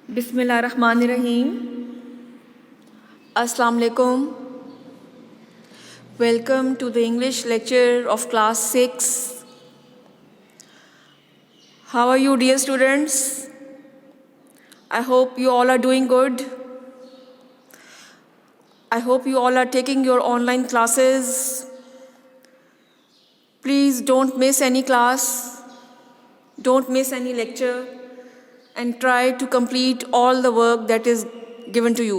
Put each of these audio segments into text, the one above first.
Bismillahirrahmanirrahim. Assalamu alaikum. Welcome to the English lecture of class 6. How are you, dear students? I hope you all are doing good. I hope you all are taking your online classes. Please don't miss any class. Don't miss any lecture. And try to complete all the work that is given to you.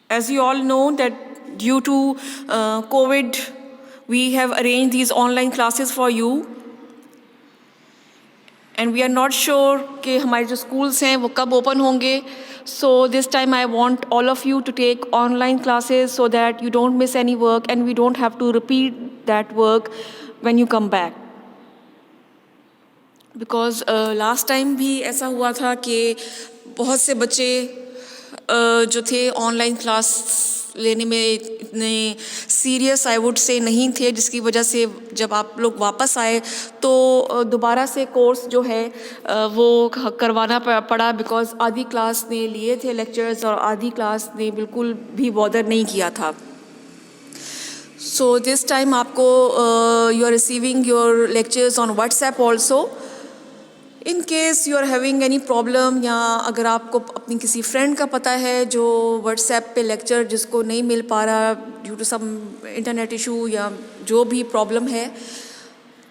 As you all know that due to COVID, we have arranged these online classes for you. And we are not sure कि हमारे जो schools हैं वो कब open होंगे. So this time I want all of you to take online classes so that you don't miss any work and we don't have to repeat that work when you come back. Because last time भी ऐसा हुआ था कि बहुत से बच्चे जो थे ऑनलाइन क्लास लेने में इतने सीरियस आई वुड से नहीं थे, जिसकी वजह से जब आप लोग वापस आए तो दोबारा से कोर्स जो है वो करवाना पड़ा. बिकॉज आधी क्लास ने लिए थे लेक्चर्स और आधी क्लास ने बिल्कुल भी बॉदर नहीं किया था. सो दिस टाइम आपको you are receiving your lectures on WhatsApp also. In case you are having any problem, या अगर आपको अपनी किसी फ्रेंड का पता है जो व्हाट्सएप पे लेक्चर जिसको नहीं मिल पा रहा due to some internet issue या जो भी प्रॉब्लम है,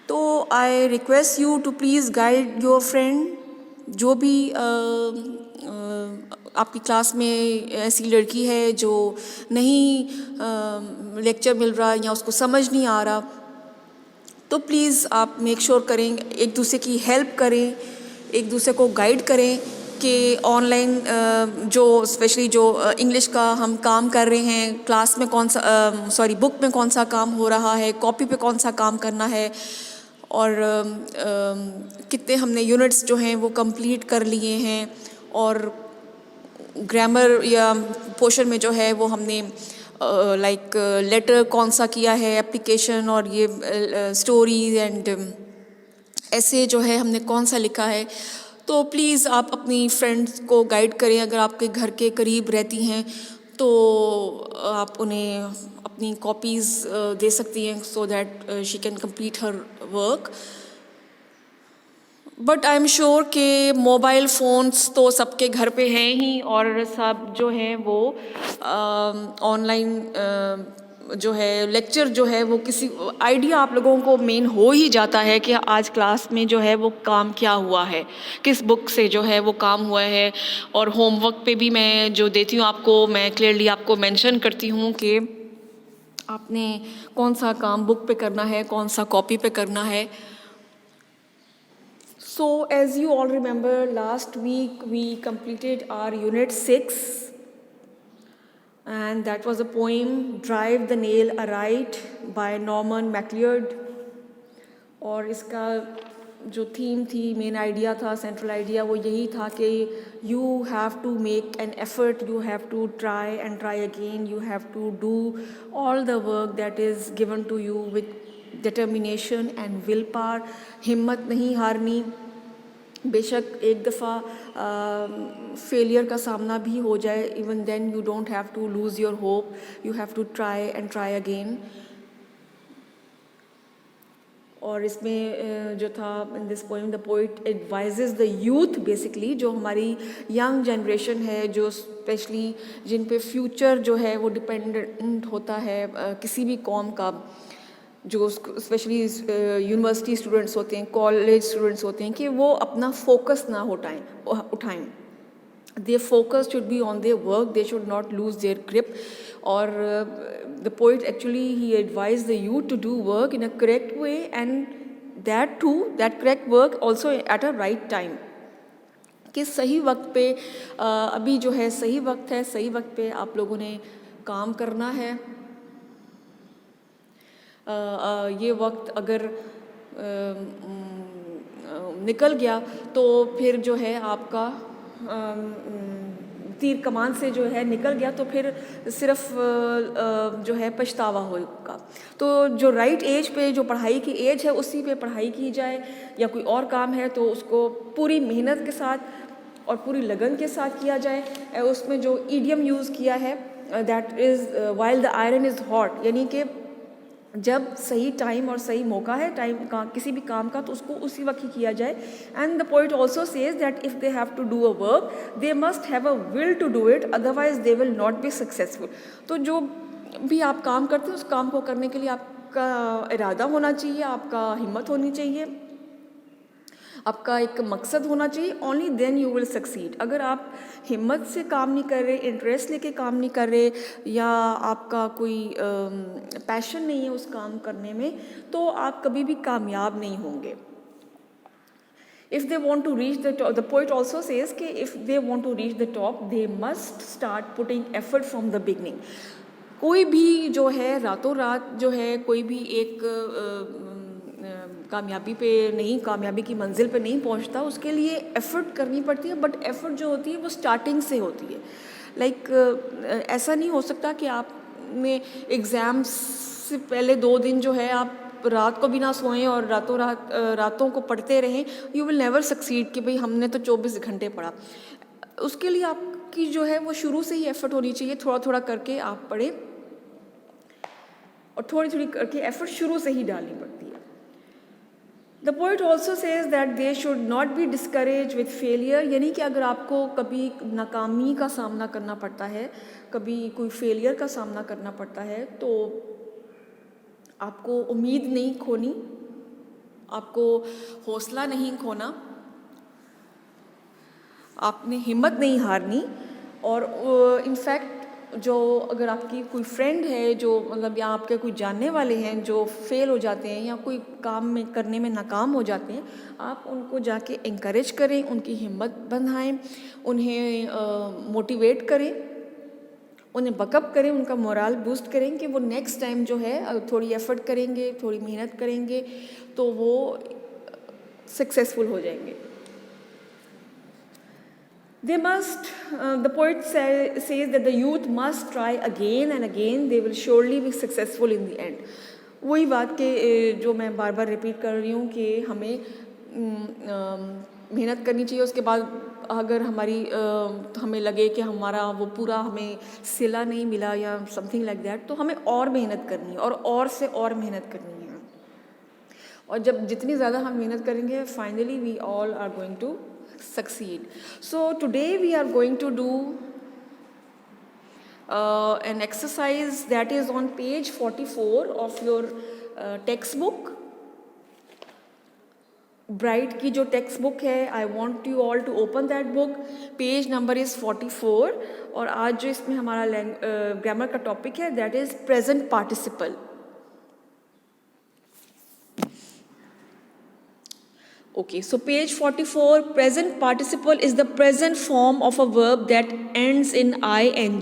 तो I request you to please guide your friend. जो भी आपकी क्लास में ऐसी लड़की है जो नहीं लेक्चर मिल रहा या उसको समझ नहीं आ रहा, तो प्लीज़ आप मेक श्योर करें, एक दूसरे की हेल्प करें, एक दूसरे को गाइड करें कि ऑनलाइन जो स्पेशली जो इंग्लिश का हम काम कर रहे हैं, क्लास में कौन सा बुक में कौन सा काम हो रहा है, कॉपी पे कौन सा काम करना है, और कितने हमने यूनिट्स जो हैं वो कंप्लीट कर लिए हैं, और ग्रामर या पोर्शन में जो है वो हमने लाइक लेटर कौन सा किया है, एप्लीकेशन, और ये स्टोरीज एंड ऐसे जो है हमने कौन सा लिखा है. तो प्लीज़ आप अपनी फ्रेंड्स को गाइड करें. अगर आपके घर के करीब रहती हैं तो आप उन्हें अपनी कॉपीज़ दे सकती हैं so that she can complete her work. But I am sure कि मोबाइल फ़ोन्स तो सबके घर पे हैं ही, और सब जो हैं वो ऑनलाइन जो है लेक्चर जो है वो किसी आइडिया आप लोगों को मेन हो ही जाता है कि आज क्लास में जो है वो काम क्या हुआ है, किस बुक से जो है वो काम हुआ है. और होमवर्क पे भी मैं जो देती हूँ आपको, मैं क्लियरली आपको मेंशन करती हूँ कि आपने कौन सा काम बुक पे करना है, कौन सा कॉपी पे करना है. So as you all remember, last week we completed our unit 6, and that was a poem Drive the Nail Aright by Norman MacLeod. और इसका जो थीम थी, मेन आइडिया था, सेंट्रल आइडिया वो यही था कि you have to make an effort, you have to try and try again, you have to do all the work that is given to you with determination and willpower. हिम्मत नहीं हारनी. बेशक एक दफ़ा failure का सामना भी हो जाए, even then you don't have to lose your hope, you have to try and try again. और इसमें जो था in this poem the poet advises the youth, basically जो हमारी यंग जनरेशन है, जो स्पेशली जिन पे फ्यूचर जो है वो डिपेंडेंट होता है किसी भी कौम का, जो स्पेशली यूनिवर्सिटी स्टूडेंट्स होते हैं, कॉलेज स्टूडेंट्स होते हैं, कि वो अपना फोकस ना उठाएं. Their focus should be on their work, they should not lose their grip. और the poet actually he advise the youth to do work in a correct way, and that correct work also at a right time. कि सही वक्त पे अभी जो है सही वक्त है, सही वक्त पे आप लोगों ने काम करना है. ये वक्त अगर निकल गया तो फिर जो है आपका तीर कमान से जो है निकल गया तो फिर सिर्फ जो है पछतावा होगा। तो जो राइट एज पे जो पढ़ाई की एज है उसी पे पढ़ाई की जाए, या कोई और काम है तो उसको पूरी मेहनत के साथ और पूरी लगन के साथ किया जाए। उसमें जो ईडियम यूज़ किया है that is while the iron is hot, यानी कि जब सही टाइम और सही मौका है टाइम का किसी भी काम का तो उसको उसी वक्त ही किया जाए। And the poet also says that if they have to do a work they must have a will to do it, otherwise they will not be successful. तो जो भी आप काम करते हैं उस काम को करने के लिए आपका इरादा होना चाहिए, आपका हिम्मत होनी चाहिए, आपका एक मकसद होना चाहिए। Only then you will succeed. अगर आप हिम्मत से काम नहीं कर रहे, इंटरेस्ट लेके काम नहीं कर रहे, या आपका कोई पैशन नहीं है उस काम करने में, तो आप कभी भी कामयाब नहीं होंगे। If they want to reach the top, the poet also says कि if they want to reach the top, they must start putting effort from the beginning. कोई भी जो है रातों रात जो है कोई भी एक कामयाबी पे नहीं, कामयाबी की मंजिल पे नहीं पहुंचता, उसके लिए एफ़र्ट करनी पड़ती है। बट एफ़र्ट जो होती है वो स्टार्टिंग से होती है। ऐसा नहीं हो सकता कि आपने एग्ज़ाम्स से पहले 2 दिन जो है आप रात को भी ना सोएं और रातों को पढ़ते रहें। यू विल नेवर सक्सीड कि भाई हमने तो 24 घंटे पढ़ा। उसके लिए आपकी जो है वो शुरू से ही एफ़र्ट होनी चाहिए। थोड़ा थोड़ा करके आप पढ़ें और थोड़ी थोड़ी करके एफ़र्ट शुरू से ही डालनी पड़ती है। The poet also says that they should not be discourage with failure, यानी कि अगर आपको कभी नाकामी का सामना करना पड़ता है, कभी कोई फेलियर का सामना करना पड़ता है, तो आपको उम्मीद नहीं खोनी, आपको हौसला नहीं खोना, आपने हिम्मत नहीं हारनी। और इनफैक्ट जो अगर आपकी कोई फ्रेंड है जो मतलब या आपके कोई जानने वाले हैं जो फेल हो जाते हैं या कोई काम में करने में नाकाम हो जाते हैं, आप उनको जाके इंकरेज करें, उनकी हिम्मत बंधाएं, उन्हें मोटिवेट करें, उन्हें बकअप करें, उनका मोरल बूस्ट करें कि वो नेक्स्ट टाइम जो है थोड़ी एफ़र्ट करेंगे, थोड़ी मेहनत करेंगे तो वो सक्सेसफुल हो जाएंगे। They must, the poet says that the youth must try again and again, they will surely be successful in the end. वही बात के जो मैं बार बार रिपीट कर रही हूँ कि हमें मेहनत करनी चाहिए। उसके बाद अगर हमें लगे कि हमारा वो पूरा हमें सिला नहीं मिला या समथिंग लाइक दैट, तो हमें और मेहनत करनी है और से और मेहनत करनी है। और जब जितनी ज़्यादा हम मेहनत करेंगे, finally we all are going to succeed. So today we are going to do an exercise that is on page 44 of your textbook. Bright की जो text book है, I want you all to open that book. Page number is 44 और आज जो इसमें हमारा grammar का topic है that is present participle. Okay, so page 44, present participle is the present form of a verb that ends in ing.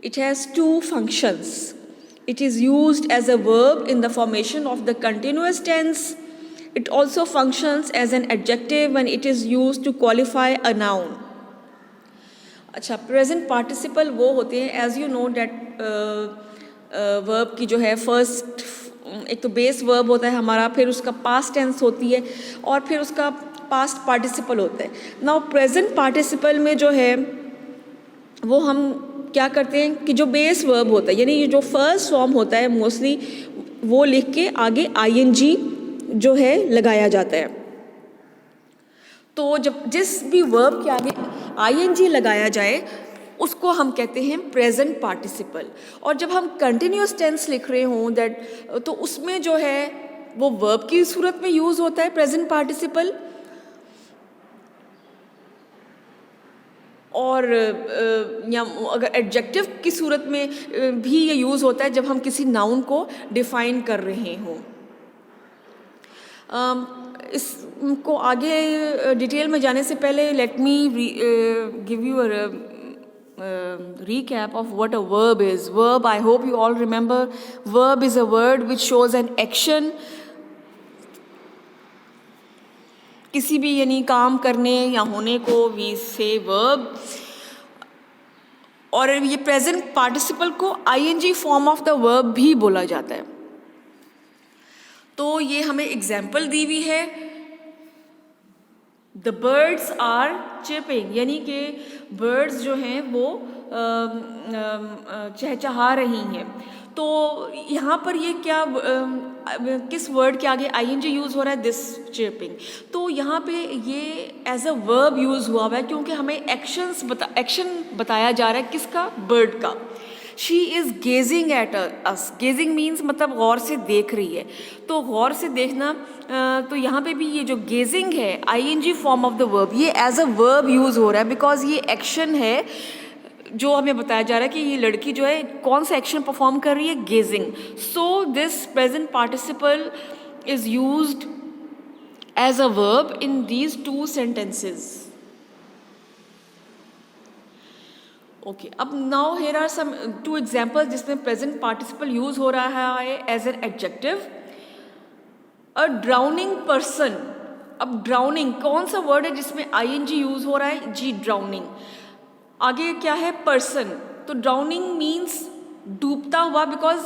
It has 2 functions. It is used as a verb in the formation of the continuous tense. It also functions as an adjective when it is used to qualify a noun. अच्छा, present participle वो होते हैं, as you know that verb की जो है first एक तो base verb होता है हमारा, फिर उसका पास्ट टेंस होती है और फिर उसका पास्ट पार्टिसिपल होता है। नाउ प्रेजेंट पार्टिसिपल में जो है वो हम क्या करते हैं कि जो बेस वर्ब होता है यानी ये जो फर्स्ट फॉर्म होता है मोस्टली वो लिख के आगे आईएनजी जो है लगाया जाता है। तो जब जिस भी वर्ब के आगे आईएनजी लगाया जाए उसको हम कहते हैं प्रेजेंट पार्टिसिपल। और जब हम कंटिन्यूस टेंस लिख रहे हों दैट तो उसमें जो है वो वर्ब की सूरत में यूज़ होता है प्रेजेंट पार्टिसिपल, और या अगर एडजेक्टिव की सूरत में भी ये यूज़ होता है जब हम किसी नाउन को डिफाइन कर रहे हों। इसको आगे डिटेल में जाने से पहले let me give you a recap of what a verb is. Verb, I hope you all remember, verb is a word which shows an action. किसी भी यानी काम करने या होने को we say verb. और ये प्रेजेंट पार्टिसिपल को ING form of the verb भी बोला जाता है। तो ये हमें एग्जाम्पल दी हुई है, द बर्ड्स आर चिपिंग, यानी कि बर्ड्स जो हैं वो चहचहा रही हैं। तो यहाँ पर ये क्या किस वर्ड के आगे आईएनजी यूज़ हो रहा है, दिस चिपिंग। तो यहाँ पे ये एज अ वर्ब यूज़ हुआ है क्योंकि हमें एक्शन बताया जा रहा है किसका, बर्ड का। She is gazing at us, gazing means मतलब गौर से देख रही है। तो गौर से देखना, तो यहाँ पे भी ये जो गेजिंग है ING form of the verb, ये एज अ वर्ब यूज़ हो रहा है बिकॉज ये एक्शन है जो हमें बताया जा रहा है कि ये लड़की जो है कौन सा एक्शन परफॉर्म कर रही है, gazing. So this present participle is used as a verb in these two sentences. Okay, अब now here are some two examples जिसमें प्रेजेंट पार्टिसिपल यूज हो रहा है as an adjective. A drowning person, अब drowning कौन सा word है जिसमें आईएनजी यूज हो रहा है, जी ड्राउनिंग। आगे क्या है, पर्सन। तो ड्राउनिंग मीन्स डूबता हुआ, बिकॉज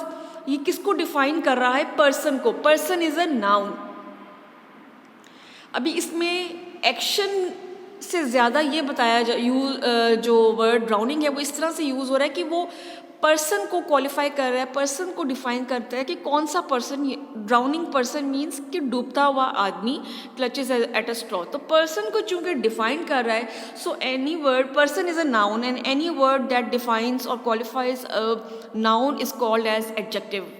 ये किसको डिफाइन कर रहा है, पर्सन को। Person is a noun. अभी इसमें एक्शन से ज़्यादा ये बताया जो वर्ड ड्राउनिंग है वो इस तरह से यूज़ हो रहा है कि वो पर्सन को क्वालिफाई कर रहा है, पर्सन को डिफाइन करता है कि कौन सा पर्सन। ड्राउनिंग पर्सन मीन्स कि डूबता हुआ आदमी, क्लचेस एट अ स्ट्रॉ। तो पर्सन को चूंकि डिफाइन कर रहा है, so any word, person is a noun and any word that defines or qualifies a noun is called as adjective.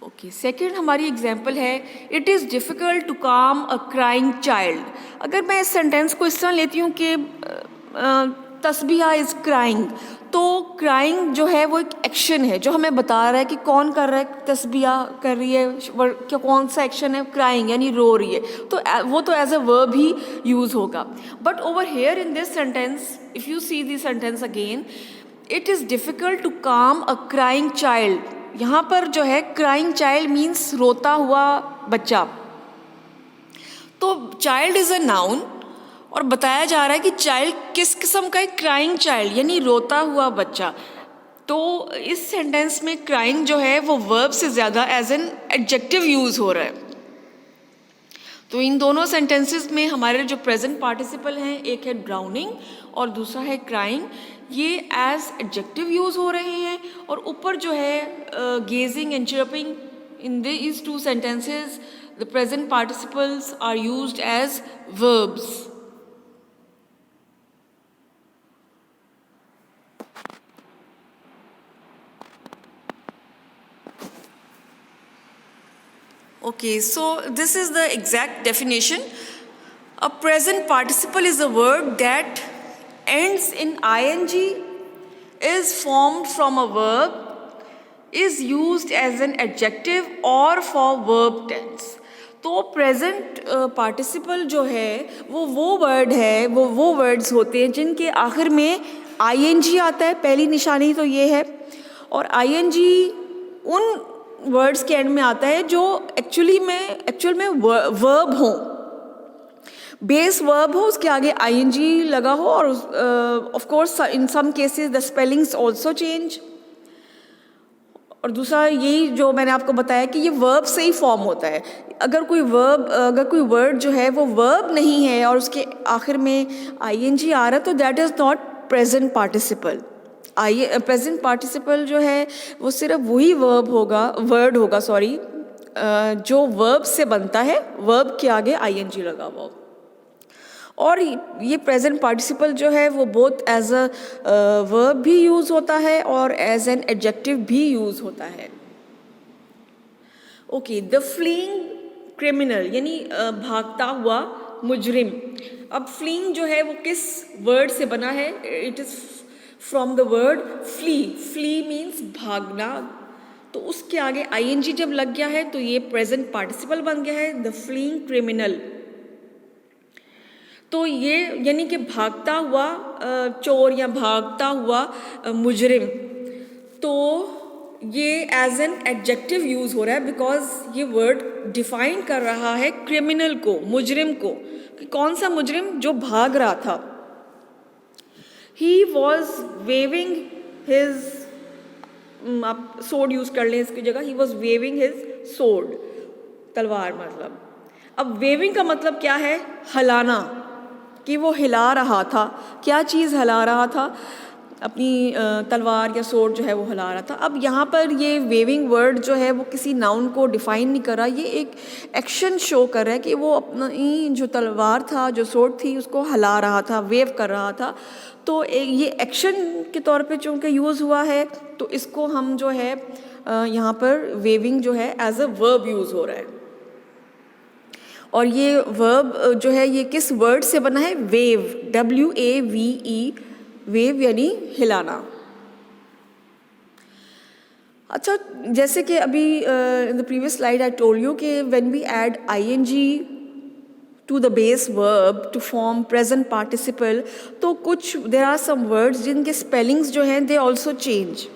Okay, second हमारी एग्जाम्पल है, it is difficult to calm a crying child. अगर मैं इस sentence को इस तरह लेती हूँ कि तस्बीहा इज़ क्राइंग, तो क्राइंग जो है वो एक एक्शन है जो हमें बता रहा है कि कौन कर रहा है, तस्बीहा कर रही है, क्या कौन सा एक्शन है, क्राइंग यानी रो रही है। तो वो तो एज अ वर्ब ही यूज़ होगा। But over here in this sentence, if you see this sentence again, it is difficult to calm a crying child. यहाँ पर जो है क्राइंग चाइल्ड मीन्स रोता हुआ बच्चा। तो चाइल्ड इज़ अ नाउन और बताया जा रहा है कि चाइल्ड किस किस्म का है, क्राइंग चाइल्ड यानी रोता हुआ बच्चा। तो इस सेंटेंस में क्राइंग जो है वो वर्ब से ज़्यादा एज एन एडजेक्टिव यूज़ हो रहा है। तो इन दोनों सेंटेंसेस में हमारे जो प्रेजेंट पार्टिसिपल हैं, एक है ड्राउनिंग और दूसरा है क्राइंग, ये एज एडजेक्टिव यूज़ हो रहे हैं। और ऊपर जो है gazing and chirping, in these two sentences the present participles are used as verbs. Okay, so this is the exact definition. A present participle is a word that ends in ing, is formed from a verb, is used as an adjective or for verb tense. तो present participle जो है वो word है, वो words होते हैं जिनके आखिर में ing आता है। पहली निशानी तो ये है। और ing उन वर्ड्स के एंड में आता है जो एक्चुअल में वर्ब हो, बेस वर्ब हो, उसके आगे आईएनजी लगा हो, और of course in some cases the spellings also change. और दूसरा यही जो मैंने आपको बताया कि ये वर्ब से ही फॉर्म होता है। अगर कोई वर्ड जो है वो वर्ब नहीं है और उसके आखिर में आईएनजी आ रहा है, तो that is not present participle. Present participle जो है वो सिर्फ वही वर्ड होगा जो वर्ब से बनता है, वर्ब के आगे आईएनजी लगा हुआ। और ये प्रेजेंट पार्टिसिपल जो है वो बोथ एज अ वर्ब भी यूज़ होता है और एज एन एडजेक्टिव भी यूज़ होता है। ओके, द फ्लीइंग क्रिमिनल यानी भागता हुआ मुजरिम। अब फ्लीइंग जो है वो किस वर्ड से बना है, it is from the word flee. Flee means भागना। तो उसके आगे आईएनजी जब लग गया है तो ये प्रेजेंट पार्टिसिपल बन गया है, द फ्लीइंग क्रिमिनल। तो ये यानी कि भागता हुआ चोर या भागता हुआ मुजरिम। तो ये एज एन एडजेक्टिव यूज़ हो रहा है बिकॉज ये वर्ड डिफाइन कर रहा है क्रिमिनल को, मुजरिम को, कि कौन सा मुजरिम, जो भाग रहा था। ही वॉज वेविंग हिज, आप सोड यूज़ कर लें इसकी जगह, ही वॉज वेविंग हिज सोड, तलवार मतलब। अब वेविंग का मतलब क्या है? हिलाना, कि वो हिला रहा था। क्या चीज़ हिला रहा था? अपनी तलवार या सोड जो है वो हिला रहा था। अब यहाँ पर ये वेविंग वर्ड जो है वो किसी नाउन को डिफ़ाइन नहीं कर रहा, ये एक एक्शन शो कर रहा है कि वो अपनी जो तलवार था, जो सोड थी, उसको हिला रहा था, वेव कर रहा था। तो ये एक्शन के तौर पे चूँकि यूज़ हुआ है, तो इसको हम जो है यहाँ पर वेविंग जो है एज अ वर्ब यूज़ हो रहा है। और ये वर्ब जो है ये किस वर्ड से बना है? वेव, WAVE, वेव यानी हिलाना। अच्छा, जैसे कि अभी in the previous slide I told you कि when we add ING to the base verb to form present participle, तो कुछ देयर आर सम वर्ड्स जिनके स्पेलिंग्स जो हैं दे ऑल्सो चेंज,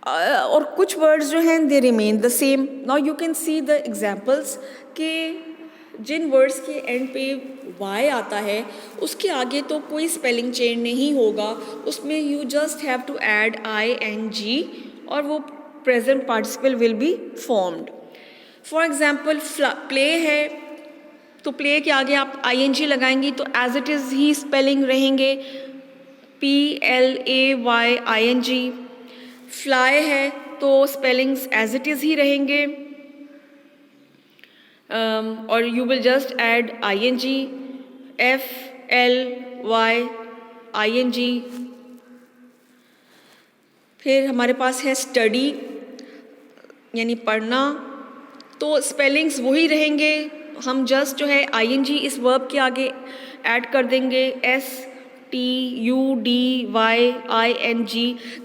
और कुछ वर्ड्स जो हैं they remain the same. Now you can see the examples कि जिन वर्ड्स के एंड पे Y आता है उसके आगे तो कोई स्पेलिंग चेंज नहीं होगा, उसमें you just have to add ING और वो present participle will be formed. For example play है, तो प्ले के आगे आप ING लगाएंगी तो एज इट इज़ ही स्पेलिंग रहेंगे, PLAYING। फ्लाई है तो स्पेलिंग्स एज इट इज़ ही रहेंगे, और you will just add ING, FLYING। फिर हमारे पास है स्टडी यानी पढ़ना, तो स्पेलिंग्स वही रहेंगे, हम जस्ट जो है ING इस वर्ब के आगे ऐड कर देंगे, STUDYING।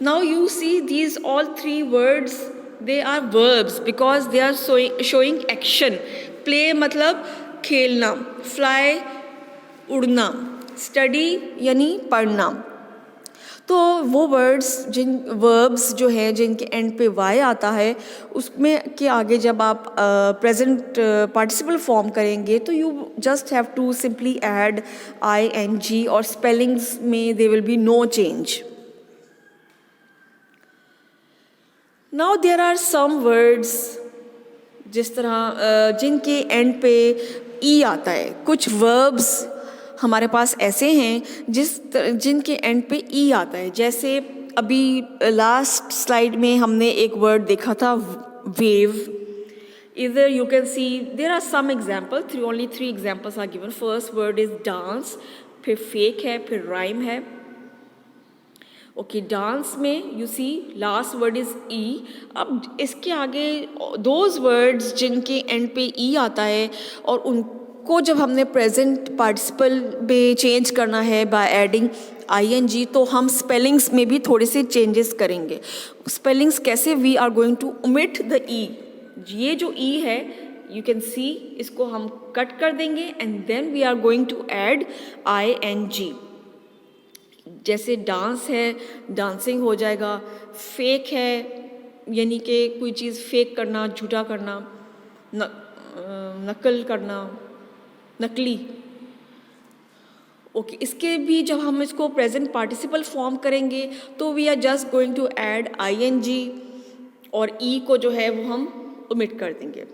Now you see these all three words, they are verbs because they are showing action. Play मतलब खेलना, fly उड़ना, study यानी पढ़ना। तो वो वर्ड्स जिन वर्ब्स जो है जिनके एंड पे Y आता है उसमें के आगे जब आप प्रेजेंट पार्टिसिपल फॉर्म करेंगे तो you just have to simply add ING और स्पेलिंग्स में they will be no change. Now there are some words जिस तरह जिनके एंड पे E आता है, कुछ वर्ब्स हमारे पास ऐसे हैं जिनके एंड पे E आता है। जैसे अभी लास्ट स्लाइड में हमने एक वर्ड देखा था वेव। इधर you can see there are some example, only 3 examples are given. First word is dance, फिर फेक है, फिर राइम है। ओके, डांस में you see last word is E। अब इसके आगे दोज वर्ड्स जिनके एंड पे E आता है और उनको जब हमने प्रेजेंट पार्टिसिपल में चेंज करना है बाय एडिंग ING, तो हम स्पेलिंग्स में भी थोड़े से चेंजेस करेंगे। स्पेलिंग्स कैसे? We are going to omit the E। ये जो E है यू कैन सी, इसको हम कट कर देंगे and then we are going to add ING। जैसे डांस है, डांसिंग हो जाएगा। फेक है यानी कि कोई चीज़ फेक करना, झूठा करना, नकल करना, नकली। ओके, इसके भी जब हम इसको प्रेजेंट पार्टिसिपल फॉर्म करेंगे तो we are just going to add ING और E को जो है वो हम ओमिट कर देंगे।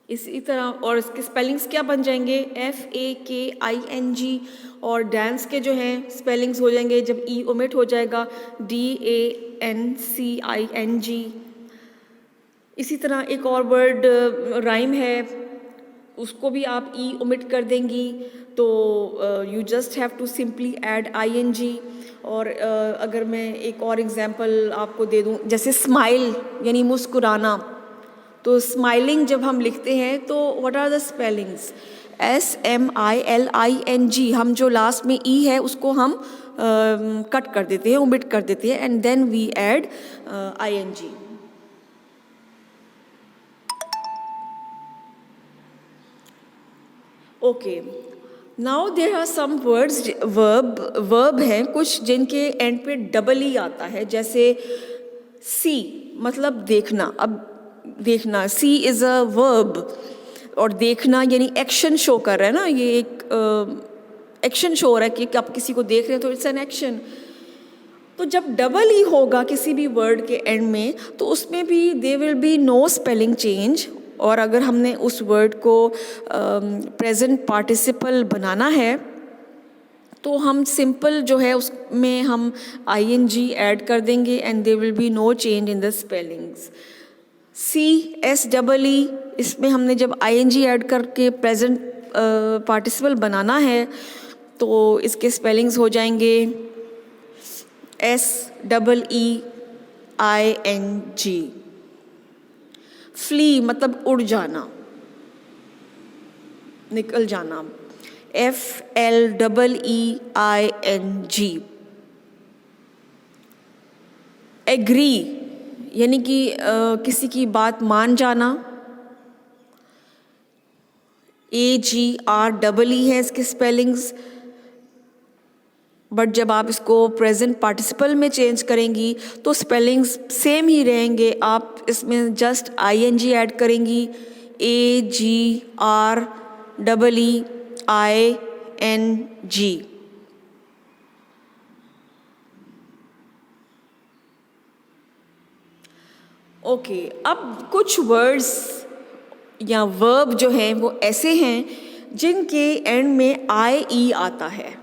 इसी तरह और इसके स्पेलिंग्स क्या बन जाएंगे? FAKING। और डांस के जो हैं स्पेलिंग्स हो जाएंगे जब E ओमिट हो जाएगा, DANCING। इसी तरह एक और वर्ड राइम है, उसको भी आप E ओमिट कर देंगी, तो you just have to simply add ING। और अगर मैं एक और एग्जांपल आपको दे दूं, जैसे स्माइल यानी मुस्कुराना, तो स्माइलिंग जब हम लिखते हैं तो what are the spellings? SMILING। हम जो लास्ट में E है उसको हम कट कर देते हैं, ओमिट कर देते हैं and then we add ING। Okay, now there are some words, verb हैं कुछ जिनके एंड पे E आता है। जैसे सी मतलब देखना। अब देखना, सी इज़ अ वर्ब, और देखना यानी एक्शन शो कर रहा है ना, ये एक एक्शन शो हो रहा है कि आप किसी को देख रहे हैं तो इट्स एन एक्शन। तो जब डबल ई होगा किसी भी वर्ड के एंड में तो उसमें भी they will be no spelling change. और अगर हमने उस वर्ड को प्रेजेंट पार्टिसिपल बनाना है तो हम सिंपल जो है उसमें हम ing ऐड कर देंगे and there will be no change in the spellings. CSEE इसमें हमने जब ing ऐड करके प्रेजेंट पार्टिसिपल बनाना है तो इसके स्पेलिंग्स हो जाएंगे SEEING। फ्ली मतलब उड़ जाना, निकल जाना, FLEEING। एग्री यानी कि किसी की बात मान जाना, AGREE है इसके स्पेलिंग्स। बट जब आप इसको प्रेजेंट पार्टिसिपल में चेंज करेंगी तो स्पेलिंग्स सेम ही रहेंगे, आप इसमें जस्ट ing ऐड करेंगी, AGREEING। ओके, अब कुछ वर्ड्स या वर्ब जो हैं वो ऐसे हैं जिनके एंड में IE आता है।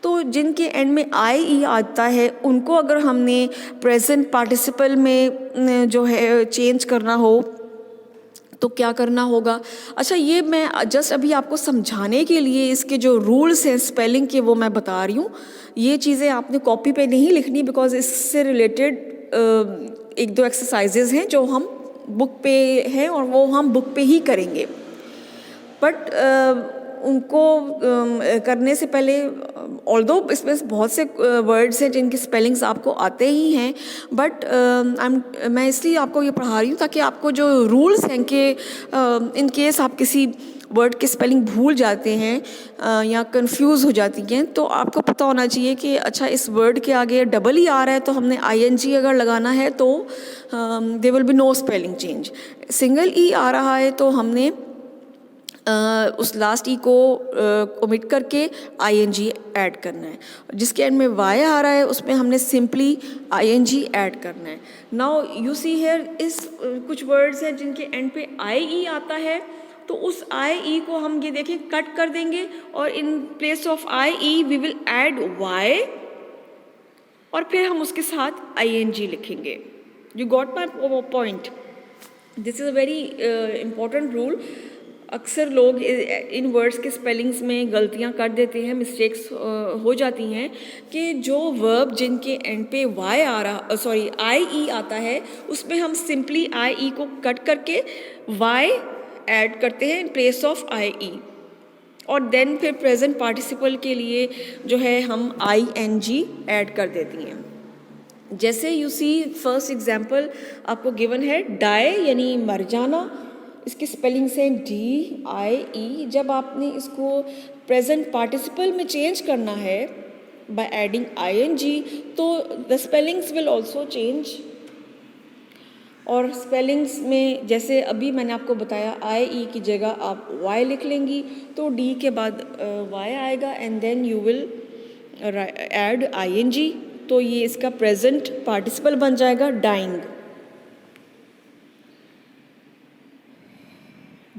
तो जिनके एंड में IE आता है उनको अगर हमने प्रेजेंट पार्टिसिपल में जो है चेंज करना हो तो क्या करना होगा। अच्छा, ये मैं जस्ट अभी आपको समझाने के लिए इसके जो रूल्स हैं स्पेलिंग के वो मैं बता रही हूँ। ये चीज़ें आपने कॉपी पे नहीं लिखनी बिकॉज इससे रिलेटेड एक दो एक्सरसाइजेज हैं जो हम बुक पे हैं और वो हम बुक पे ही करेंगे। बट उनको करने से पहले ऑल्दो इसमें बहुत से वर्ड्स हैं जिनके स्पेलिंग्स आपको आते ही हैं, बट मैं इसलिए आपको ये पढ़ा रही हूँ ताकि आपको जो रूल्स हैं कि इन केस आप किसी वर्ड के स्पेलिंग भूल जाते हैं या कंफ्यूज हो जाती हैं तो आपको पता होना चाहिए कि अच्छा इस वर्ड के आगे डबल ई आ रहा है तो हमने ing अगर लगाना है तो there will be no spelling change. Single E आ रहा है तो हमने उस लास्ट ई को ओमिट करके ing ऐड करना है। जिसके एंड में y आ रहा है उसमें हमने सिंपली ing ऐड करना है। नाउ यू सी हियर इस कुछ वर्ड्स हैं जिनके एंड पे ie आता है तो उस ie को हम ये देखें कट कर देंगे और in place of ie we will add y और फिर हम उसके साथ ing लिखेंगे। You got my point? This is a very important rule. अक्सर लोग इन वर्ड्स के स्पेलिंग्स में गलतियां कर देते हैं, मिस्टेक्स हो जाती हैं कि जो वर्ब जिनके एंड पे y आ रहा ie आता है उसमें हम सिंपली ie को कट करके y ऐड करते हैं इन प्लेस ऑफ ie और देन फिर प्रेजेंट पार्टिसिपल के लिए जो है हम ing ऐड कर देती हैं। जैसे यू सी फर्स्ट एग्जाम्पल आपको गिवन है डाई यानी मर जाना, इसकी स्पेलिंग्स हैं DIE। जब आपने इसको प्रेजेंट पार्टिसिपल में चेंज करना है बाय एडिंग ing तो the spellings will also change. और स्पेलिंग्स में जैसे अभी मैंने आपको बताया IE की जगह आप Y लिख लेंगी तो D के बाद Y आएगा and then you will add ing तो ये इसका प्रेजेंट पार्टिसिपल बन जाएगा dying,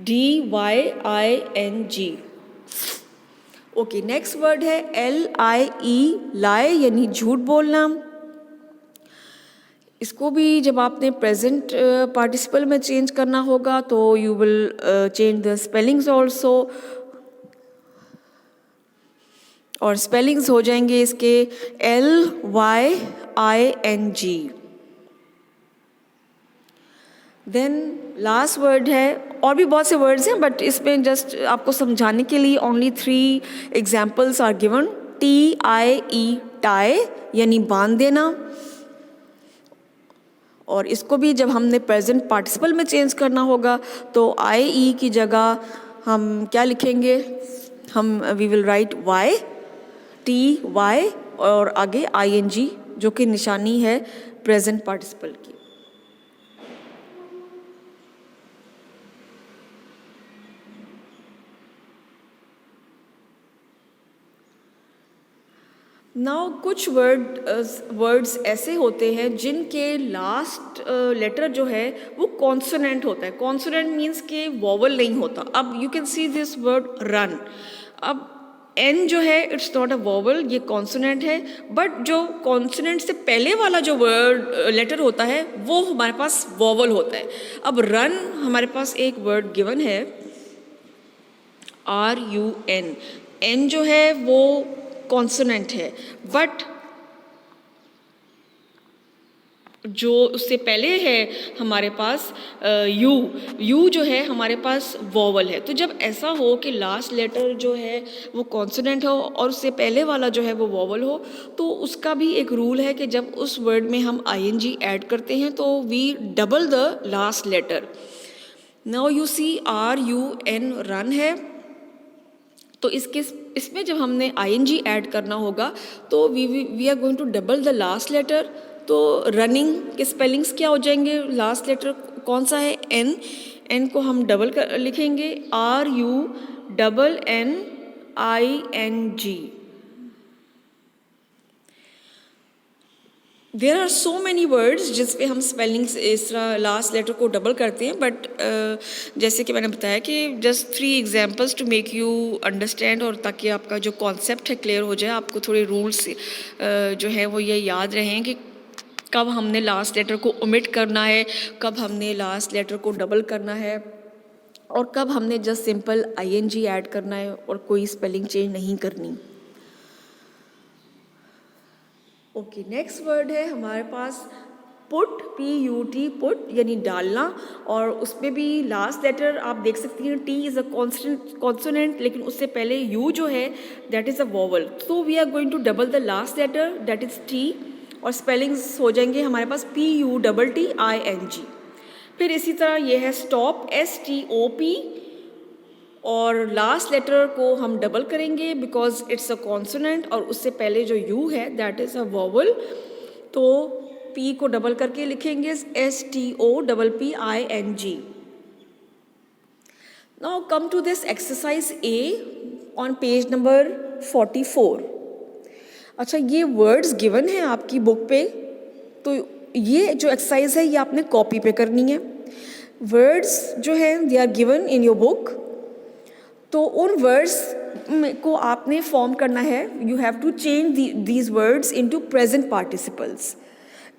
DYING। Okay, next word है LIE लाई यानी झूठ बोलना। इसको भी जब आपने प्रेजेंट पार्टिसिपल में चेंज करना होगा तो you will change the spellings also और स्पेलिंग्स हो जाएंगे इसके LYING। देन लास्ट वर्ड है, और भी बहुत से वर्ड्स हैं बट इसमें जस्ट आपको समझाने के लिए only 3 examples are given. TIE tie यानी बांध देना, और इसको भी जब हमने प्रेजेंट पार्टिसिपल में चेंज करना होगा तो IE की जगह हम क्या लिखेंगे, हम वी विल राइट TY और आगे ING जो कि निशानी है प्रेजेंट पार्टिसिपल की। नाउ कुछ वर्ड्स ऐसे होते हैं जिनके लास्ट लेटर जो है वो कॉन्सोनेंट होता है. कॉन्सोनेंट मीन्स के वॉवल नहीं होता. अब you can see this word run. अब एन जो है इट्स नॉट अ वॉवल, ये कॉन्सोनेंट है, बट जो कॉन्सोनेंट से पहले वाला जो वर्ड लेटर होता है वो हमारे पास वॉवल होता है. अब रन हमारे पास एक वर्ड गिवन है RUN. एन जो है वो कॉन्सोनेंट है, बट जो उससे पहले है हमारे पास यू जो है हमारे पास वॉवल है. तो जब ऐसा हो कि लास्ट लेटर जो है वो कॉन्सोनेंट हो और उससे पहले वाला जो है वो वॉवल हो, तो उसका भी एक रूल है कि जब उस वर्ड में हम ING ऐड करते हैं तो we double the last letter. Now you see RUN run है, तो इसमें जब हमने ING ऐड करना होगा तो we are going to double the last letter. तो रनिंग के स्पेलिंग्स क्या हो जाएंगे? लास्ट लेटर कौन सा है? एन को हम डबल लिखेंगे RUNNING. There are so many words जिस पे हम स्पेलिंग्स इस तरह लास्ट लेटर को डबल करते हैं, बट जैसे कि मैंने बताया कि just 3 examples to make you understand, और ताकि आपका जो कॉन्सेप्ट है क्लियर हो जाए, आपको थोड़े रूल्स जो है वो ये याद रहें कि कब हमने लास्ट लेटर को ओमिट करना है, कब हमने लास्ट लेटर को डबल करना है, और कब हमने जस्ट सिंपल ING ऐड करना है और कोई स्पेलिंग चेंज नहीं करनी. ओके, नेक्स्ट वर्ड है हमारे पास पुट, PUT, पुट यानी डालना, और उसमें भी लास्ट लेटर आप देख सकती हैं T इज़ अ कॉन्सोनेंट, लेकिन उससे पहले U जो है दैट इज़ अ वॉवल. तो we are going to double the last letter that is T, और स्पेलिंग्स हो जाएंगे हमारे पास PUTTING. फिर इसी तरह ये है स्टॉप, STOP, और लास्ट लेटर को हम डबल करेंगे बिकॉज इट्स अ कॉन्सोनेंट, और उससे पहले जो यू है दैट इज़ अ वॉवल, तो P को डबल करके लिखेंगे STOPPING. Now come to this exercise A on page number 44. अच्छा, ये वर्ड्स गिवन हैं आपकी बुक पे, तो ये जो एक्सरसाइज है ये आपने कॉपी पे करनी है. वर्ड्स जो हैं they are given in your book, तो उन वर्ड्स को आपने फॉर्म करना है. You have to change these words into present participles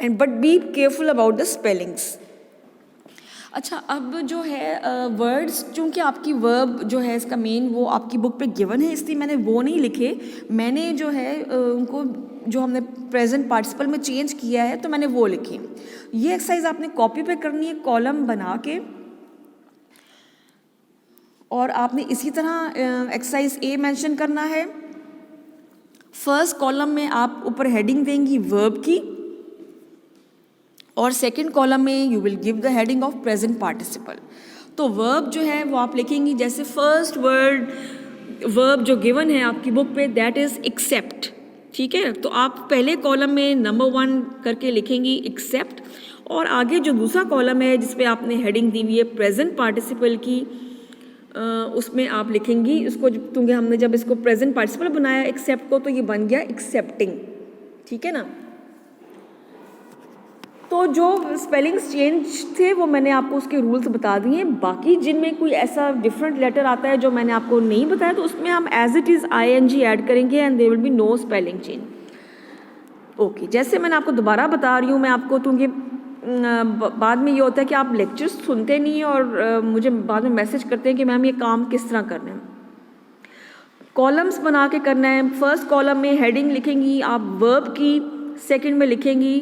and but be careful about the spellings. अच्छा, अब जो है वर्ड्स, चूँकि आपकी वर्ब जो है इसका मेन वो आपकी बुक पे गिवन है, इसलिए मैंने वो नहीं लिखे. मैंने जो है उनको जो हमने प्रेजेंट पार्टिसिपल में चेंज किया है तो मैंने वो लिखे. ये एक्सरसाइज आपने कॉपी पे करनी है कॉलम बना के, और आपने इसी तरह एक्सरसाइज A मेंशन करना है. फर्स्ट कॉलम में आप ऊपर हेडिंग देंगी वर्ब की, और सेकंड कॉलम में you will give the heading of present participle. तो वर्ब जो है वो आप लिखेंगी, जैसे फर्स्ट वर्ब जो गिवन है आपकी बुक पे दैट इज़ एक्सेप्ट. ठीक है, तो आप पहले कॉलम में नंबर 1 करके लिखेंगी एक्सेप्ट, और आगे जो दूसरा कॉलम है जिस पे आपने हेडिंग दी हुई है प्रेजेंट पार्टिसिपल की, उसमें आप लिखेंगी इसको, क्योंकि हमने जब इसको प्रेजेंट पार्टिसिपल बनाया एक्सेप्ट को, तो ये बन गया एक्सेप्टिंग. ठीक है ना. तो जो स्पेलिंग्स चेंज थे वो मैंने आपको उसके रूल्स बता दिए हैं. बाकी जिनमें कोई ऐसा डिफरेंट लेटर आता है जो मैंने आपको नहीं बताया, तो उसमें हम as it is ING add करेंगे and there will be no spelling change. Okay, जैसे मैंने आपको दोबारा बता रही हूँ मैं आपको, क्योंकि बाद में ये होता है कि आप लेक्चर्स सुनते नहीं हैं और मुझे बाद में मैसेज करते हैं कि मैम ये काम किस तरह करना है. कॉलम्स बना के करना है. फर्स्ट कॉलम में हेडिंग लिखेंगी आप वर्ब की, सेकंड में लिखेंगी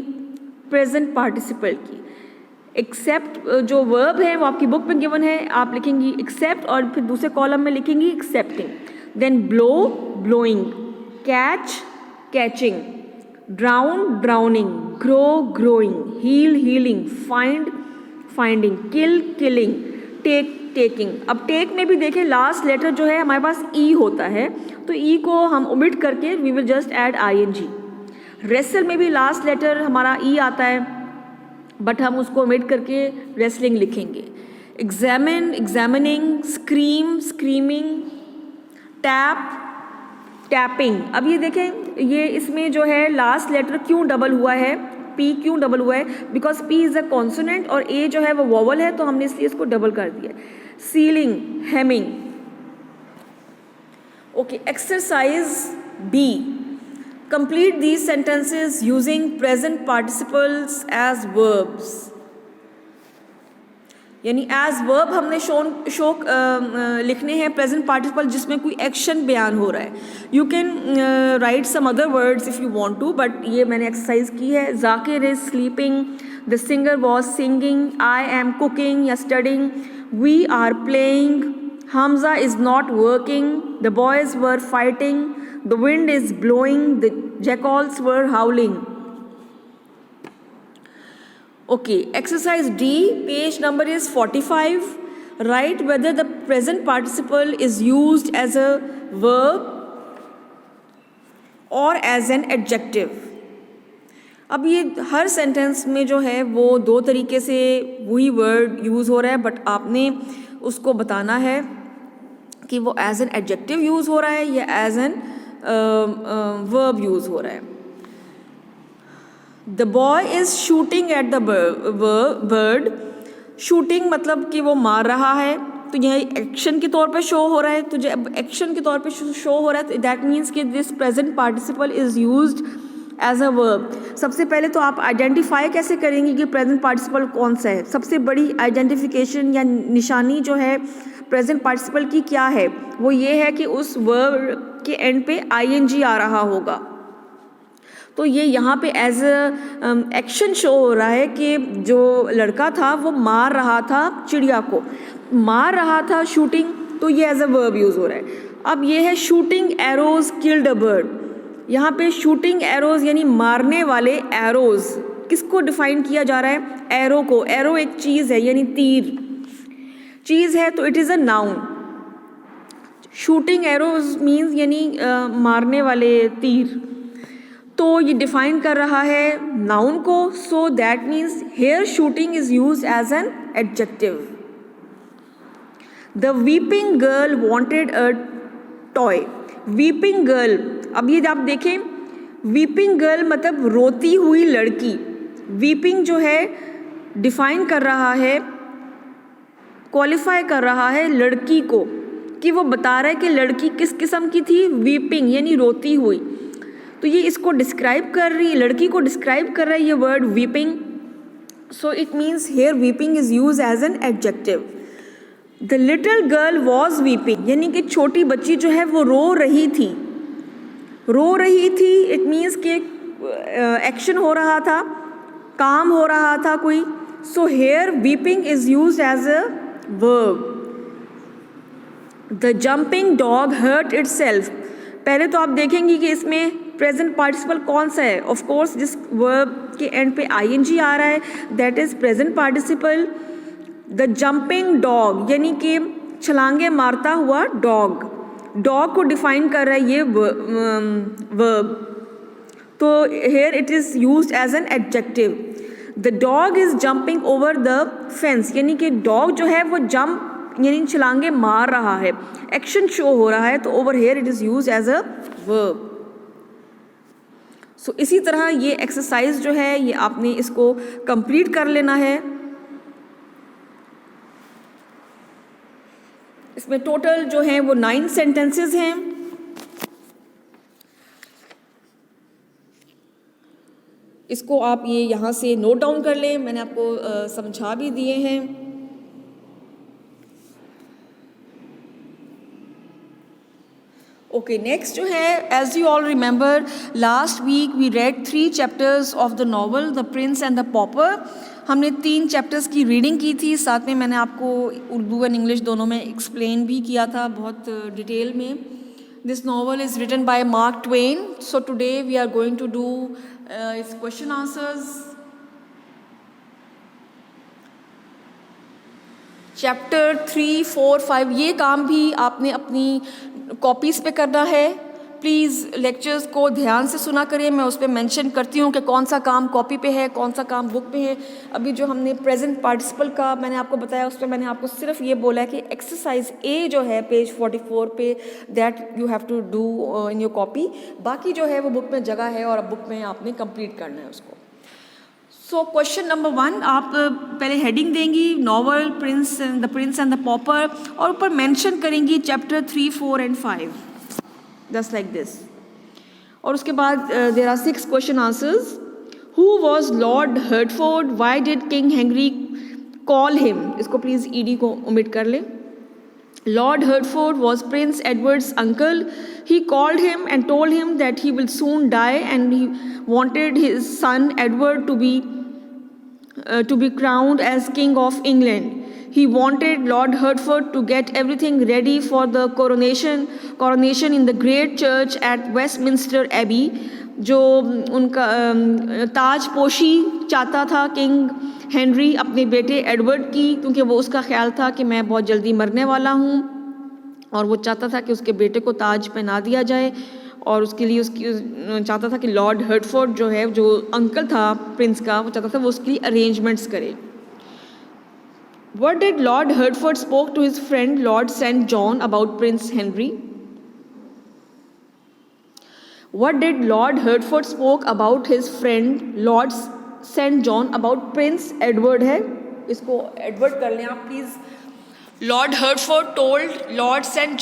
प्रेजेंट पार्टिसिपल की. एक्सेप्ट जो वर्ब है वो आपकी बुक में गिवन है, आप लिखेंगी एक्सेप्ट, और फिर दूसरे कॉलम में लिखेंगी excepting. Then blow, blowing, catch, catching, drown, drowning, grow, growing, heal, healing, find, finding, kill, killing, take, taking. अब टेक में भी देखें लास्ट लेटर जो है हमारे पास E होता है, तो E को हम ओमिट करके we will just add ING. Wrestle में भी लास्ट लेटर हमारा E आता है, बट हम उसको ओमिट करके रेसलिंग लिखेंगे. Examine, examining, scream, screaming, tap, tapping. अब ये देखें, ये इसमें जो है लास्ट लेटर क्यों डबल हुआ है, पी क्यों डबल हुआ है, because P is a consonant और ए जो है वो वोवल है, तो हमने इसलिए इसको डबल कर दिया। Sealing, hemming. Okay, exercise B, complete these sentences using present participles as verbs. यानी एज वर्ब हमने लिखने हैं प्रेजेंट पार्टिसिपल जिसमें कोई एक्शन बयान हो रहा है। You can write some other words if you want to, but ये मैंने एक्सरसाइज की है। Zakir is sleeping, the singer was singing, I am cooking या studying, we are playing, Hamza is not working, the boys were fighting, the wind is blowing, the jackals were howling. Okay, exercise D, page number is 45. Write whether the present participle is used as a verb or as an adjective. अब ये हर sentence में जो है वो दो तरीके से वही वर्ड यूज़ हो रहा है, बट आपने उसको बताना है कि वो एज एन एडजेक्टिव यूज़ हो रहा है या एज एन वर्ब यूज़ हो रहा है। The boy is shooting at the bird. Shooting मतलब कि वो मार रहा है, तो यह एक्शन के तौर पे शो हो रहा है। तो जब एक्शन के तौर पे शो हो रहा है तो दैट मीन्स कि this present participle is used as a verb. सबसे पहले तो आप आइडेंटिफाई कैसे करेंगे कि प्रेजेंट पार्टिसिपल कौन सा है। सबसे बड़ी आइडेंटिफिकेशन या निशानी जो है प्रेजेंट पार्टिसिपल की क्या है, वो ये है कि उस वर्ब के एंड पे आईएनजी आ रहा होगा। तो ये यहाँ पे एज एक्शन शो हो रहा है कि जो लड़का था वो मार रहा था चिड़िया को, मार रहा था शूटिंग, तो ये एज अ वर्ब यूज़ हो रहा है। अब ये है shooting arrows killed a bird. यहाँ पे शूटिंग एरोज यानी मारने वाले एरोज, किसको डिफाइन किया जा रहा है, एरो को। एरो एक चीज़ है यानी तीर चीज़ है, तो it is a noun. Shooting arrows means यानी मारने वाले तीर, तो ये डिफाइन कर रहा है नाउन को। So that means here shooting is use as an adjective. The weeping girl wanted a toy. Weeping girl, अब ये आप देखें, वीपिंग गर्ल मतलब रोती हुई लड़की। वीपिंग जो है डिफाइन कर रहा है, क्वालिफाई कर रहा है लड़की को, कि वो बता रहा है कि लड़की किस किस्म की थी, वीपिंग यानी रोती हुई। तो ये इसको डिस्क्राइब कर रही है, लड़की को डिस्क्राइब कर रहा है ये word weeping. So it means here weeping is use as an adjective. The little girl was weeping यानी कि छोटी बच्ची जो है वो रो रही थी। रो रही थी इट मीन्स कि एक्शन हो रहा था, काम हो रहा था कोई। So here weeping is use as a verb. The jumping dog hurt itself. पहले तो आप देखेंगे कि इसमें प्रेजेंट पार्टिसिपल कौन सा है। ऑफ कोर्स जिस वर्ब के एंड पे आईएनजी आ रहा है that is present participle. The jumping dog यानी कि छलांगे मारता हुआ डॉग, डॉग को डिफाइन कर रहा है ये वर्ब। तो here it is used as an adjective. The dog is jumping over the fence यानी कि डॉग जो है वो जंप यानी छलांगे मार रहा है, एक्शन शो हो रहा है, तो over here it is use as a verb. So इसी तरह ये एक्सरसाइज जो है ये आपने इसको कंप्लीट कर लेना है। इसमें टोटल जो है वो 9 सेंटेंसेस हैं। इसको आप ये यहाँ से नोट डाउन कर लें, मैंने आपको समझा भी दिए हैं। ओके, नेक्स्ट जो है, as you all remember last week we read 3 chapters of the novel the prince and the pauper. हमने 3 चैप्टर्स की रीडिंग की थी, साथ में मैंने आपको उर्दू एंड इंग्लिश दोनों में एक्सप्लेन भी किया था बहुत डिटेल में। This novel is written by Mark Twain. So today we are going to do its question answers. Chapter 3, 4, 5 ये काम भी आपने अपनी कॉपीज़ पे करना है। प्लीज़ लेक्चर्स को ध्यान से सुना करिए। मैं उस पर मेंशन करती हूँ कि कौन सा काम कॉपी पे है, कौन सा काम बुक पे है। अभी जो हमने प्रेजेंट पार्टिसिपल का मैंने आपको बताया, उस पर मैंने आपको सिर्फ ये बोला है कि एक्सरसाइज ए जो है पेज 44 पे, that you have to do in your copy. बाकी जो है वो बुक में जगह है और अब बुक में आपने कंप्लीट करना है उसको। सो क्वेश्चन नंबर 1, आप पहले हेडिंग देंगी novel the prince and the pauper, और ऊपर मेंशन करेंगी chapter 3, 4 and 5, just like this. और उसके बाद there are 6 question answers. Who was Lord Hertford, why did King Henry call him, इसको प्लीज़ ईडी को ओमिट कर लें। Lord Hertford was Prince Edward's uncle. He called him and told him that he will soon die, and he wanted his son Edward to be crowned as King of England. He wanted Lord Hertford to get everything ready for the coronation in the great church at Westminster Abbey. जो उनका ताजपोशी चाहता था king Henry अपने बेटे Edward की, क्योंकि वो उसका ख्याल था कि मैं बहुत जल्दी मरने वाला हूँ, और वो चाहता था कि उसके बेटे को ताज पहना दिया जाए, और उसके लिए चाहता था कि लॉर्ड हर्टफोर्ड जो है, जो अंकल था प्रिंस का, वो चाहता था वो उसके लिए अरेंजमेंट्स करे। What did Lord Hertford spoke to his friend Lord St. John about Prince Henry? What did Lord Hertford spoke about his friend Lord St. John about Prince Edward है, इसको एडवर्ड कर लें आप please. Lord Hertford told Lord St.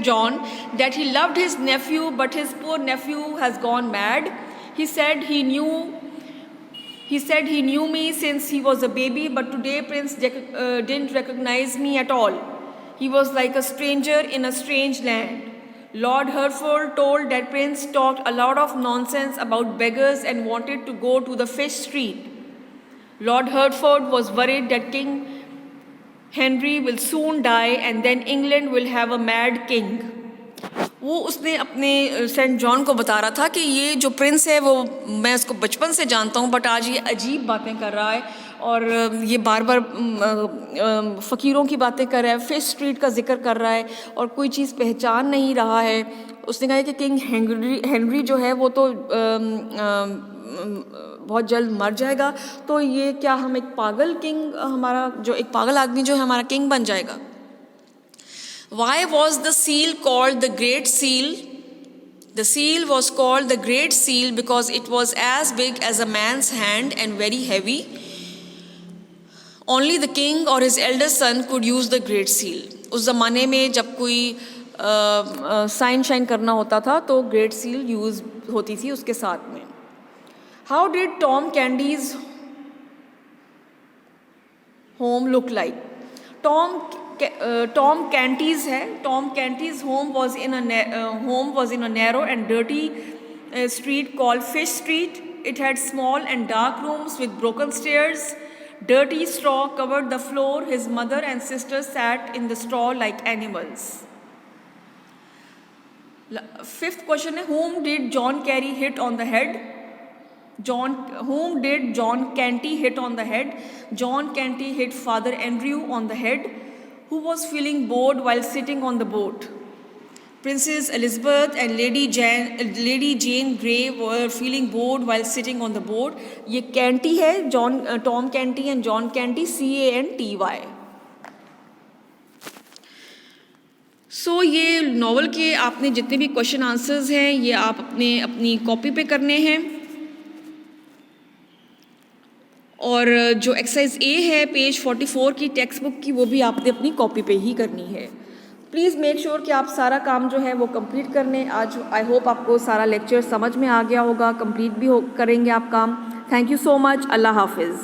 John that he loved his nephew, but his poor nephew has gone mad. He said he knew me since he was a baby, but today Prince didn't recognize me at all. He was like a stranger in a strange land. Lord Hertford told that Prince talked a lot of nonsense about beggars and wanted to go to the fish street. Lord Hertford was worried that King Henry will soon die and then England will have a mad king. वो उसने अपने Saint John को बता रहा था कि ये जो प्रिंस है वो मैं उसको बचपन से जानता हूँ, बट आज ये अजीब बातें कर रहा है और ये बार बार फ़कीरों की बातें कर रहा है, फिश स्ट्रीट का जिक्र कर रहा है और कोई चीज़ पहचान नहीं रहा है। उसने कहा कि किंग हेनरी जो है वो तो बहुत जल्द मर जाएगा, तो ये क्या हम एक पागल किंग, हमारा जो एक पागल आदमी जो है हमारा किंग बन जाएगा। Why was the seal called the Great Seal? The seal was called the Great Seal because it was as big as a man's hand and very heavy. Only the king or his eldest son could use the Great Seal. उस ज़माने में जब कोई sign shine करना होता था तो great seal use होती थी उसके साथ में। How did Tom Candy's home look like? Tom Canty's है। Tom Canty's home was in a narrow and dirty street called Fish Street. It had small and dark rooms with broken stairs. Dirty straw covered the floor. His mother and sister sat in the straw like animals. Fifth question है, whom did John Carey hit on the head? Whom did John Canty hit on the head? John Canty hit Father Andrew on the head, who was feeling bored while sitting on the boat. Princess Elizabeth and Lady Jane Grey were feeling bored while sitting on the boat. ये Canty है, Tom Canty and John Canty, C-A-N-T-Y. So ये novel के आपने जितने भी question answers हैं ये आप अपनी कॉपी पे करने हैं, और जो एक्सरसाइज ए है पेज 44 की टेक्स्ट बुक की वो भी आपने अपनी कॉपी पे ही करनी है। प्लीज़ मेक श्योर कि आप सारा काम जो है वो कंप्लीट कर लें। आज आई होप आपको सारा लेक्चर समझ में आ गया होगा, कंप्लीट भी करेंगे आप काम। Thank you so much. अल्लाह हाफिज़।